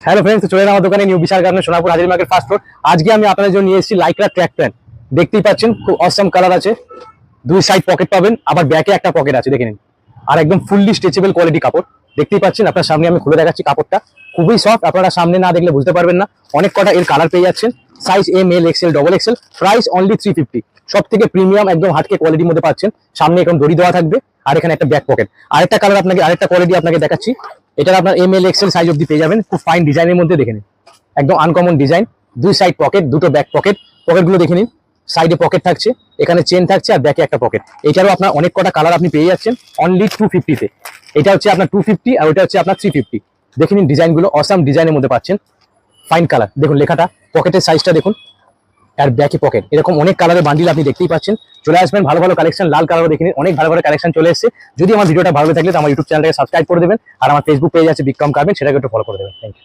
Hello friends, চলে এলাম আমার দোকানে নিউ বিশাল গার্ডেন সোনাপুর হাজির মার্কেট ফার্স্ট ফ্লোর। আজকে আমি আপনাদের জন্য নিয়ে এসেছি লাইক্রা ট্র্যাক প্যান্ট। দেখতেই পাচ্ছেন খুব অসাম কালার আছে, দুই সাইড পকেট পাবেন, আবার ব্যাকে একটা পকেট আছে দেখে নিন। আর একদম ফুললি স্ট্রেচেবল কোয়ালিটি কাপড়। দেখতেই পাচ্ছেন, আপনার সামনে আমি খুলে দেখাচ্ছি কাপড়টা খুবই সফট। আপনারা সামনে না দেখলে বুঝতে পারবেন না। অনেক কটা এর কালার পেয়ে যাচ্ছেন, size M, L, XL, double XL. Price only 350। সব থেকে প্রিমিয়াম একদম হাটকে কোয়ালিটির মধ্যে পাচ্ছেন। সামনে এখন দড়ি দেওয়া থাকবে, আর এখানে একটা ব্যাক পকেট। আরেকটা কালার আপনাকে, আরেকটা কোয়ালিটি আপনাকে দেখাচ্ছি। এটা আপনার এম, এল, এক্সেল সাইজ অব্দি পেয়ে যাবেন। খুব ফাইন ডিজাইনের মধ্যে দেখে নিন, একদম আনকমন ডিজাইন। দুই সাইড পকেট, দুটো ব্যাক পকেট। পকেটগুলো দেখে নিন, সাইডে পকেট থাকছে, এখানে চেন থাকছে, আর ব্যাকে একটা পকেট। এছাড়াও আপনার অনেক কটা কালার আপনি পেয়ে যাচ্ছেন অনলি 250-তে। এটা হচ্ছে আপনার 250 আর ওটা হচ্ছে আপনার 350। দেখে নিন ডিজাইনগুলো, অসাম ডিজাইনের মধ্যে পাচ্ছেন। ফাইন কালার দেখুন, লেখাটা, পকেটের সাইজটা দেখুন, আর ব্যাকে পকেট। এরকম অনেক কালারের বান্ডিল আপনি দেখতেই পাচ্ছেন। চলে আসবেন, ভালো ভালো কালেকশন, লাল কালারও দেখে নিন, অনেক ভালো ভালো কালেকশন চলে এসেছে। যদি আমার ভিডিওটা ভালো থাকলে তো আমার ইউটিউব চ্যানেলটাকে সাবস্ক্রাইব করে দেবেন, আর আমার ফেসবুক পেজ আছে বিক্রম গার্মেন্টস, সেটাকে একটু ফলো করে দেবেন। Thank you.